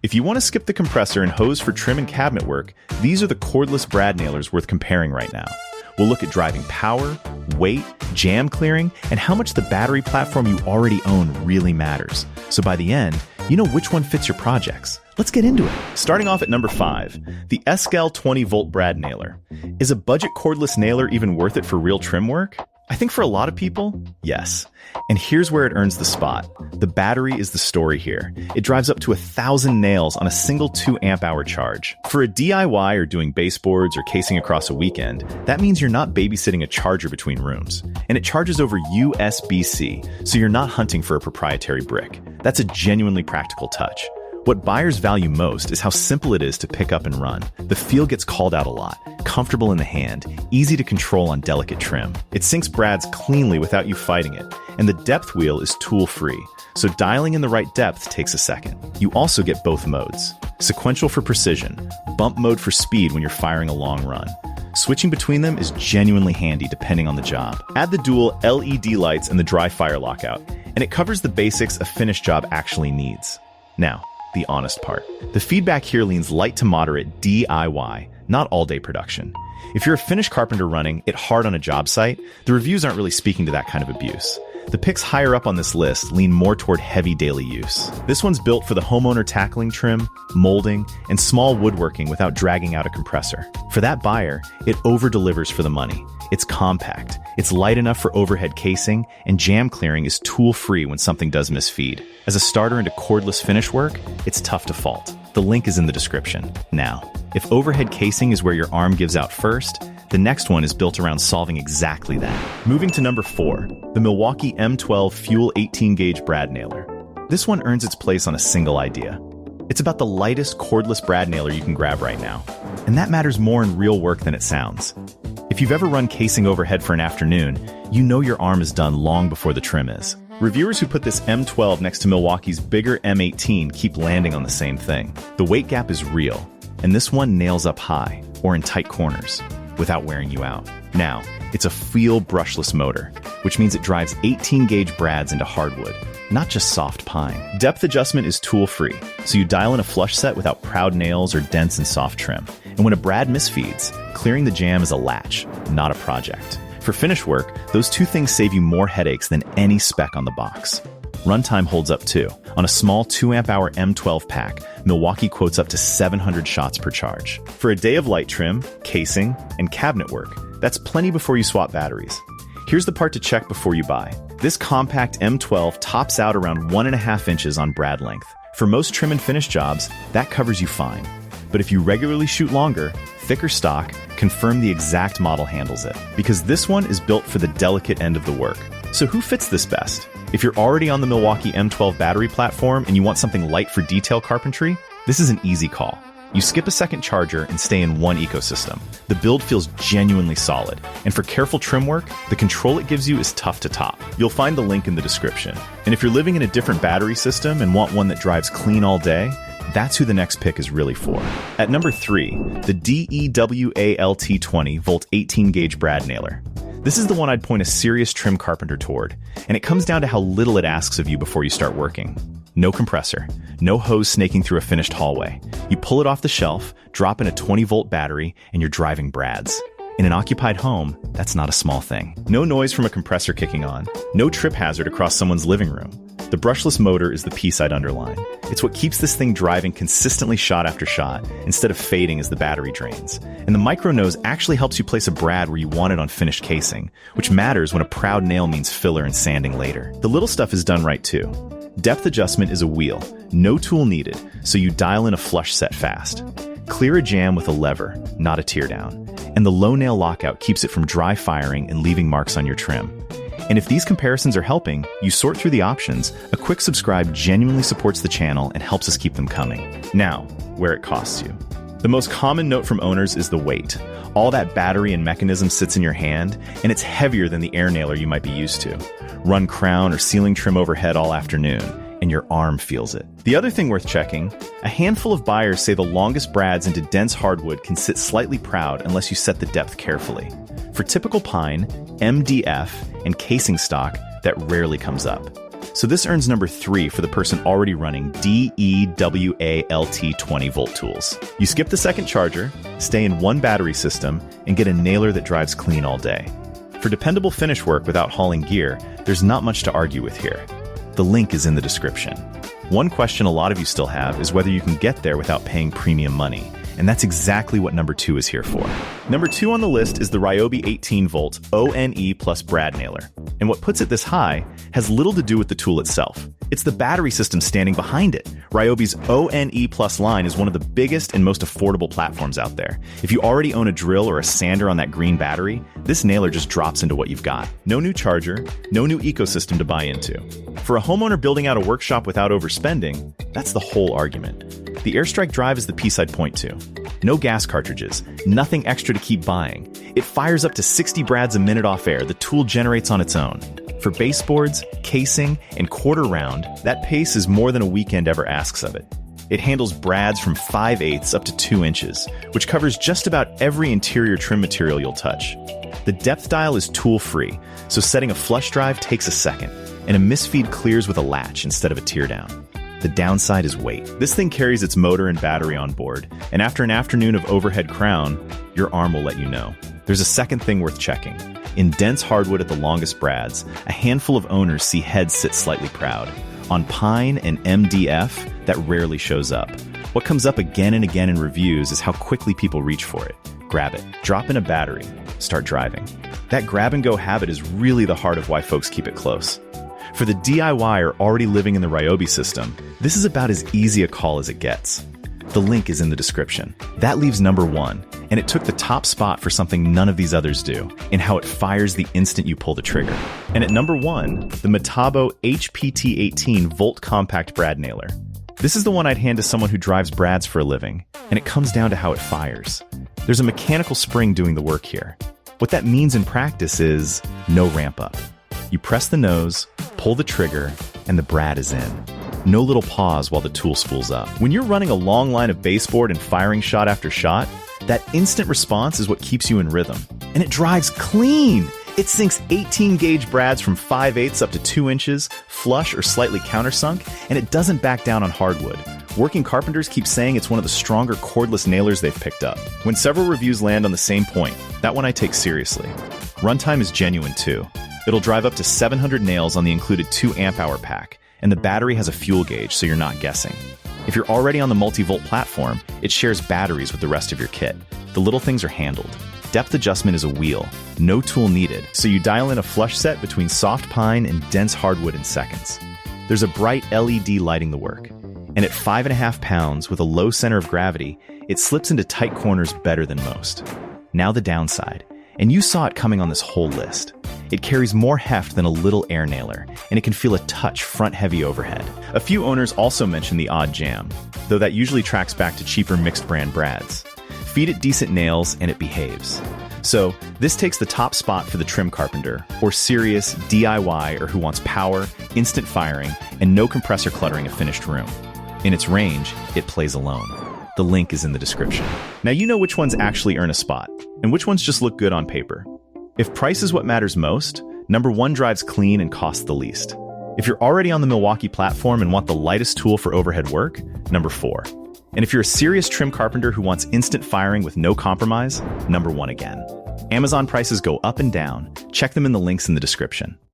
If you want to skip the compressor and hose for trim and cabinet work, these are the cordless brad nailers worth comparing right now. We'll look at driving power, weight, jam clearing, and how much the battery platform you already own really matters. So by the end, you know which one fits your projects. Let's get into it. Starting off at number 5, the SKIL 20-volt brad nailer. Is a budget cordless nailer even worth it for real trim work? I think for a lot of people, yes. And here's where it earns the spot. The battery is the story here. It drives up to 1,000 nails on a single 2 amp-hour charge. For a DIY or doing baseboards or casing across a weekend, that means you're not babysitting a charger between rooms. And it charges over USB-C, so you're not hunting for a proprietary brick. That's a genuinely practical touch. What buyers value most is how simple it is to pick up and run. The feel gets called out a lot, comfortable in the hand, easy to control on delicate trim. It sinks brads cleanly without you fighting it, and the depth wheel is tool-free, so dialing in the right depth takes a second. You also get both modes. Sequential for precision, bump mode for speed when you're firing a long run. Switching between them is genuinely handy depending on the job. Add the dual LED lights and the dry fire lockout, and it covers the basics a finished job actually needs. Now, the honest part. The feedback here leans light to moderate DIY, not all-day production. If you're a finished carpenter running it hard on a job site, the reviews aren't really speaking to that kind of abuse. The picks higher up on this list lean more toward heavy daily use. This one's built for the homeowner tackling trim, molding, and small woodworking without dragging out a compressor. For that buyer, it over-delivers for the money. It's compact, it's light enough for overhead casing, and jam clearing is tool-free when something does misfeed. As a starter into cordless finish work, it's tough to fault. The link is in the description. Now, if overhead casing is where your arm gives out first, the next one is built around solving exactly that. Moving to number 4, the Milwaukee M12 Fuel 18-gauge brad nailer. This one earns its place on a single idea. It's about the lightest cordless brad nailer you can grab right now. And that matters more in real work than it sounds. If you've ever run casing overhead for an afternoon, you know your arm is done long before the trim is. Reviewers who put this M12 next to Milwaukee's bigger M18 keep landing on the same thing. The weight gap is real, and this one nails up high, or in tight corners, without wearing you out. Now, it's a feel brushless motor, which means it drives 18-gauge brads into hardwood, not just soft pine. Depth adjustment is tool-free, so you dial in a flush set without proud nails or dents and soft trim. And when a brad misfeeds, clearing the jam is a latch, not a project. For finish work, those two things save you more headaches than any spec on the box. Runtime holds up too. On a small 2 amp-hour M12 pack, Milwaukee quotes up to 700 shots per charge. For a day of light trim, casing, and cabinet work, that's plenty before you swap batteries. Here's the part to check before you buy. This compact M12 tops out around 1.5 inches on brad length. For most trim and finish jobs, that covers you fine. But if you regularly shoot longer, thicker stock, confirm the exact model handles it. Because this one is built for the delicate end of the work. So who fits this best? If you're already on the Milwaukee M12 battery platform and you want something light for detail carpentry, this is an easy call. You skip a second charger and stay in one ecosystem. The build feels genuinely solid, and for careful trim work, the control it gives you is tough to top. You'll find the link in the description. And if you're living in a different battery system and want one that drives clean all day, that's who the next pick is really for. At number 3, the DEWALT 20-volt 18-gauge brad nailer. This is the one I'd point a serious trim carpenter toward, and it comes down to how little it asks of you before you start working. No compressor, no hose snaking through a finished hallway. You pull it off the shelf, drop in a 20-volt battery, and you're driving brads. In an occupied home, that's not a small thing. No noise from a compressor kicking on, no trip hazard across someone's living room. The brushless motor is the piece I'd underline. It's what keeps this thing driving consistently shot after shot, instead of fading as the battery drains. And the micro nose actually helps you place a brad where you want it on finished casing, which matters when a proud nail means filler and sanding later. The little stuff is done right too. Depth adjustment is a wheel, no tool needed, so you dial in a flush set fast. Clear a jam with a lever, not a teardown. And the low nail lockout keeps it from dry firing and leaving marks on your trim. And if these comparisons are helping, you sort through the options, a quick subscribe genuinely supports the channel and helps us keep them coming. Now, where it costs you. The most common note from owners is the weight. All that battery and mechanism sits in your hand, and it's heavier than the air nailer you might be used to. Run crown or ceiling trim overhead all afternoon, and your arm feels it. The other thing worth checking, a handful of buyers say the longest brads into dense hardwood can sit slightly proud unless you set the depth carefully. For typical pine, MDF, and casing stock, that rarely comes up. So this earns number 3 for the person already running DEWALT 20-volt tools. You skip the second charger, stay in one battery system, and get a nailer that drives clean all day. For dependable finish work without hauling gear, there's not much to argue with here. The link is in the description. One question a lot of you still have is whether you can get there without paying premium money, and that's exactly what number 2 is here for. Number 2 on the list is the Ryobi 18-volt ONE plus brad nailer, and what puts it this high has little to do with the tool itself. It's the battery system standing behind it. Ryobi's ONE Plus line is one of the biggest and most affordable platforms out there. If you already own a drill or a sander on that green battery, this nailer just drops into what you've got. No new charger, no new ecosystem to buy into. For a homeowner building out a workshop without overspending, that's the whole argument. The Airstrike drive is the piece I'd point to. No gas cartridges, nothing extra to keep buying. It fires up to 60 brads a minute off air. The tool generates on its own. For baseboards, casing, and quarter round, that pace is more than a weekend ever asks of it. It handles brads from 5/8 up to 2 inches, which covers just about every interior trim material you'll touch. The depth dial is tool-free, so setting a flush drive takes a second, and a misfeed clears with a latch instead of a teardown. The downside is weight. This thing carries its motor and battery on board, and after an afternoon of overhead crown, your arm will let you know. There's a second thing worth checking. In dense hardwood at the longest brads, a handful of owners see heads sit slightly proud. On pine and MDF, that rarely shows up. What comes up again and again in reviews is how quickly people reach for it. Grab it, drop in a battery, start driving. That grab-and-go habit is really the heart of why folks keep it close. For the DIYer already living in the Ryobi system, this is about as easy a call as it gets. The link is in the description. That leaves number 1, and it took the top spot for something none of these others do, in how it fires the instant you pull the trigger. And at number 1, the Metabo HPT18 Volt Compact Brad Nailer. This is the one I'd hand to someone who drives brads for a living, and it comes down to how it fires. There's a mechanical spring doing the work here. What that means in practice is no ramp up. You press the nose, pull the trigger, and the brad is in. No little pause while the tool spools up. When you're running a long line of baseboard and firing shot after shot, that instant response is what keeps you in rhythm. And it drives clean! It sinks 18-gauge brads from 5/8 up to 2 inches, flush or slightly countersunk, and it doesn't back down on hardwood. Working carpenters keep saying it's one of the stronger cordless nailers they've picked up. When several reviews land on the same point, that one I take seriously. Runtime is genuine too. It'll drive up to 700 nails on the included 2 amp-hour pack, and the battery has a fuel gauge, so you're not guessing. If you're already on the multi-volt platform, it shares batteries with the rest of your kit. The little things are handled. Depth adjustment is a wheel, no tool needed, so you dial in a flush set between soft pine and dense hardwood in seconds. There's a bright LED lighting the work, and at 5.5 pounds with a low center of gravity, it slips into tight corners better than most. Now the downside, and you saw it coming on this whole list. It carries more heft than a little air nailer, and it can feel a touch front-heavy overhead. A few owners also mention the odd jam, though that usually tracks back to cheaper mixed-brand brads. Feed it decent nails, and it behaves. So, this takes the top spot for the trim carpenter, or serious DIY, or who wants power, instant firing, and no compressor cluttering a finished room. In its range, it plays alone. The link is in the description. Now you know which ones actually earn a spot, and which ones just look good on paper. If price is what matters most, number 1 drives clean and costs the least. If you're already on the Milwaukee platform and want the lightest tool for overhead work, number 4. And if you're a serious trim carpenter who wants instant firing with no compromise, number 1 again. Amazon prices go up and down. Check them in the links in the description.